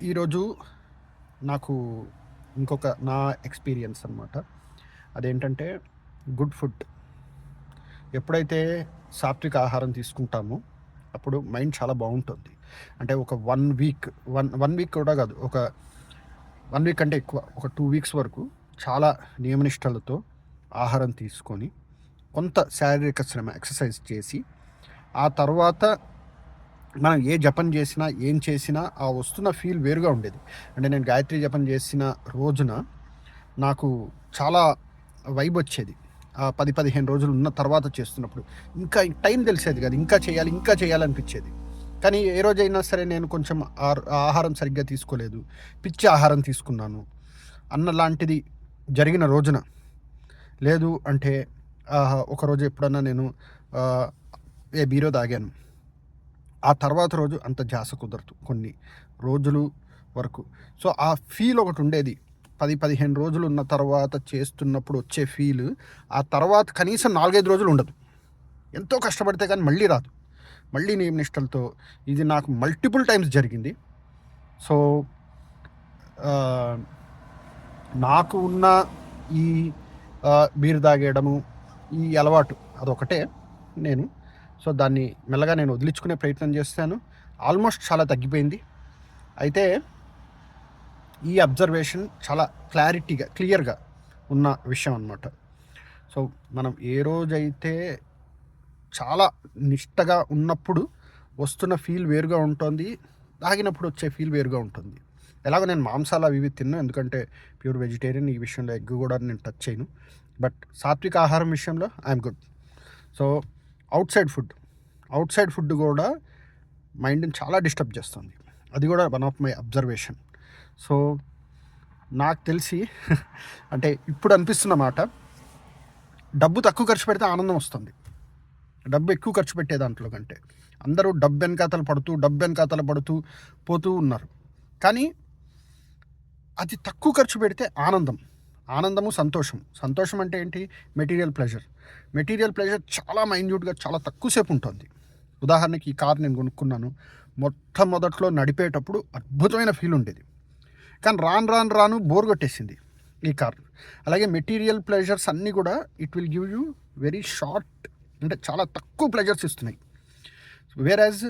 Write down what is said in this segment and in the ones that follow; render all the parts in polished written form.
ఈరోజు నాకు ఇంకొక నా ఎక్స్‌పీరియన్స్ అనమాట. అదేంటంటే గుడ్ ఫుడ్. ఎప్పుడైతే సాత్విక ఆహారం తీసుకుంటామో అప్పుడు మైండ్ చాలా బావుంటుంది. అంటే ఒక 1 వీక్ 1 వీక్ కూడా కాదు. ఒక 1 వీక్ కంటే ఎక్కువ. ఒక 2 వీక్స్ వరకు చాలా నియమనిష్టలతో ఆహారం తీసుకొని, కొంత శారీరక శ్రమ ఎక్సర్సైజ్ చేసి, ఆ తర్వాత మనం ఏ జపం చేసినా, ఏం చేసినా ఆ వస్తున్న ఫీల్ వేరుగా ఉండేది. అంటే నేను గాయత్రి జపం చేసిన రోజున నాకు చాలా వైబొచ్చేది. 10, 15 రోజులు ఉన్న తర్వాత చేస్తున్నప్పుడు. ఇంకా టైం తెలిసేది కాదు. ఇంకా చేయాలనిపిచ్చేది. కానీ ఏ రోజైనా సరే నేను కొంచెం ఆహారం సరిగ్గా తీసుకోలేదు, పిచ్చి ఆహారం తీసుకున్నాను అన్నలాంటిది జరిగిన రోజున, లేదు అంటే ఒకరోజు ఎప్పుడన్నా నేను బీరో తాగాను. ఆ తర్వాత రోజు అంత ధ్యాస కుదరదు కొన్ని రోజులు వరకు. సో, ఆ ఫీల్ ఒకటుండేది. 10, 15 రోజులు ఉన్న తర్వాత చేస్తున్నప్పుడు వచ్చే ఫీల్, ఆ తర్వాత కనీసం 4, 5 రోజులు ఉండదు. ఎంతో కష్టపడితే కానీ మళ్ళీ రాదు. మళ్ళీ నియమనిష్టలతో ఇది నాకు మల్టిపుల్ టైమ్స్ జరిగింది. సో, నాకు ఉన్న ఈ బీర్ తాగేయడము, ఈ అలవాటు అదొకటే నేను. సో, దాన్ని మెల్లగా నేను వదిలించుకునే ప్రయత్నం చేస్తాను. ఆల్మోస్ట్ చాలా తగ్గిపోయింది. అయితే ఈ అబ్జర్వేషన్ చాలా క్లియర్గా ఉన్న విషయం అనమాట. సో, మనం ఏ రోజైతే చాలా నిష్టగా ఉన్నప్పుడు వస్తున్న ఫీల్ వేరుగా ఉంటుంది, తాగినప్పుడు వచ్చే ఫీల్ వేరుగా ఉంటుంది. ఎలాగో నేను మాంసాలు అవి ఇవి తిన్నాను, ఎందుకంటే ప్యూర్ వెజిటేరియన్. ఈ విషయంలో ఎగ్ కూడా నేను టచ్ చేయను. బట్ సాత్విక ఆహారం విషయంలో I'm good. So, out side food కూడా మైండ్ని చాలా డిస్టర్బ్ చేస్తుంది. అది కూడా one of my observation. So, నాకు తెలిసి అంటే ఇప్పుడు అనిపిస్తున్న మాట, డబ్బు తక్కువ ఖర్చు పెడితే ఆనందం వస్తుంది, డబ్బు ఎక్కువ ఖర్చు పెట్టే దాంట్లో కంటే. అందరూ డబ్బు వెనకాతల పడుతూ పోతూ ఉన్నారు. కానీ అది తక్కువ ఖర్చు పెడితే ఆనందము, సంతోషం అంటే ఏంటి? మెటీరియల్ ప్లెజర్ చాలా మైన్యూట్గా, చాలా తక్కువసేపు ఉంటుంది. ఉదాహరణకి ఈ కార్ నేను కొనుక్కున్నాను. మొట్టమొదట్లో నడిపేటప్పుడు అద్భుతమైన ఫీల్ ఉండేది. కానీ రాను బోర్ కొట్టేసింది ఈ కార్. అలాగే మెటీరియల్ ప్లెజర్స్ అన్నీ కూడా it will give you very short, అంటే చాలా తక్కువ ప్లెజర్స్ ఇస్తున్నాయి. వేరాజ్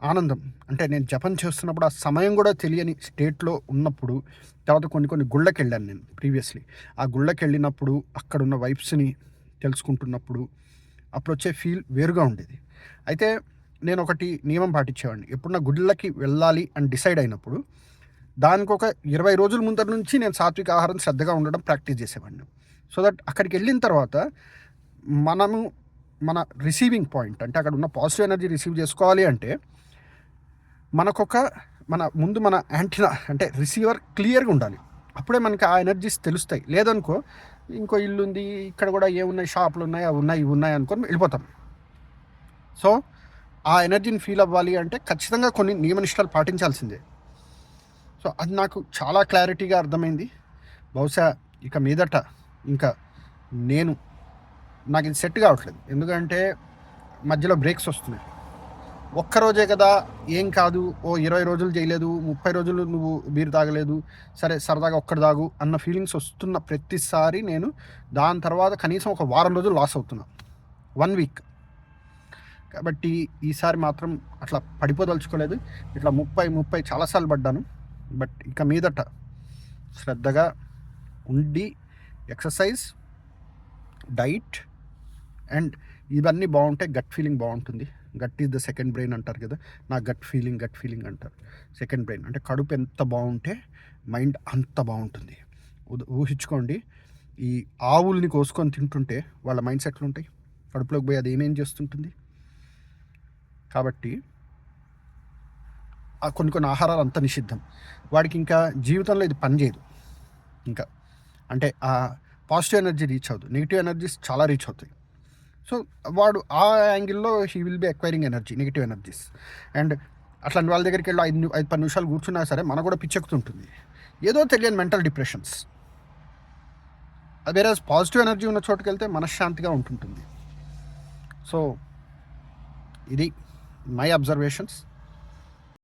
ఆనందం అంటే నేను జపం చేస్తున్నప్పుడు ఆ సమయం కూడా తెలియని స్టేట్లో ఉన్నప్పుడు, తర్వాత కొన్ని గుళ్ళకి వెళ్ళాను నేను ప్రీవియస్లీ. ఆ గుళ్ళకి వెళ్ళినప్పుడు అక్కడున్న వైబ్స్ని తెలుసుకుంటున్నప్పుడు అప్పుడు వచ్చే ఫీల్ వేరుగా ఉండేది. అయితే నేను ఒకటి నియమం పాటించేవాడిని. ఎప్పుడన్నా గుళ్ళకి వెళ్ళాలి అని డిసైడ్ అయినప్పుడు దానికి ఒక 20 రోజుల ముందర నుంచి నేను సాత్విక ఆహారం శ్రద్ధగా ఉండడం ప్రాక్టీస్ చేసేవాడిని. సో దట్ అక్కడికి వెళ్ళిన తర్వాత మన రిసీవింగ్ పాయింట్, అంటే అక్కడ ఉన్న పాజిటివ్ ఎనర్జీ రిసీవ్ చేసుకోవాలి అంటే మన యాంటీనా అంటే రిసీవర్ క్లియర్గా ఉండాలి. అప్పుడే మనకి ఆ ఎనర్జీస్ తెలుస్తాయి. లేదనుకో, ఇంకో ఇల్లు ఉంది, ఇక్కడ కూడా ఏమున్నాయి, షాపులు ఉన్నాయి, అవి ఉన్నాయి, ఇవి ఉన్నాయి అనుకొని వెళ్ళిపోతాం. సో, ఆ ఎనర్జీని ఫీల్ అవ్వాలి అంటే ఖచ్చితంగా కొన్ని నియమనిష్టాలు పాటించాల్సిందే. సో, అది నాకు చాలా క్లారిటీగా అర్థమైంది. బహుశా ఇక మీదట ఇంకా నాకు ఇది సెట్ కావట్లేదు. ఎందుకంటే మధ్యలో బ్రేక్స్ వస్తున్నాయి. ఒక్కరోజే కదా, ఏం కాదు, 20 రోజులు చేయలేదు, 30 రోజులు నువ్వు బీరు తాగలేదు, సరే సరదాగా ఒక్కటి తాగు అన్న ఫీలింగ్స్ వస్తున్న ప్రతిసారి నేను దాని తర్వాత కనీసం ఒక వారం రోజులు లాస్ అవుతున్నా, 1 వీక్. కాబట్టి ఈసారి మాత్రం అట్లా పడిపోదలుచుకోలేదు. ఇట్లా 30 చాలాసార్లు పడ్డాను. బట్ ఇక మీదట శ్రద్ధగా ఉండి ఎక్సర్సైజ్, డైట్ అండ్ ఇవన్నీ బాగుంటే గట్ ఫీలింగ్ బాగుంటుంది. Gut is the second brain అంటారు కదా. నా గట్ ఫీలింగ్ అంటారు. సెకండ్ బ్రెయిన్ అంటే కడుపు ఎంత బాగుంటే మైండ్ అంత బాగుంటుంది. ఊహించుకోండి, ఈ ఆవుల్ని కోసుకొని తింటుంటే వాళ్ళ మైండ్ సెట్లు ఉంటాయి, కడుపులోకి పోయి అది ఏమేం చేస్తుంటుంది. కాబట్టి ఆ కొన్ని ఆహారాలు అంత నిషిద్ధం. వాడికి ఇంకా జీవితంలో ఇది పనిచేయదు. ఇంకా అంటే ఆ పాజిటివ్ ఎనర్జీ రీచ్ అవుతుంది, నెగిటివ్ ఎనర్జీస్ చాలా రీచ్ అవుతాయి. సో, వాడు ఆ యాంగిల్లో he will be acquiring negative energies. And అట్లాంటి వాళ్ళ దగ్గరికి వెళ్ళి 5-10 నిమిషాలు కూర్చున్నా సరే మనకు కూడా పిచ్చెక్కుతుంటుంది, ఏదో తెలియని మెంటల్ డిప్రెషన్స్. వేరే పాజిటివ్ ఎనర్జీ ఉన్న చోటుకి వెళ్తే మనశ్శాంతిగా ఉంటుంటుంది. సో, ఇది మై అబ్జర్వేషన్స్.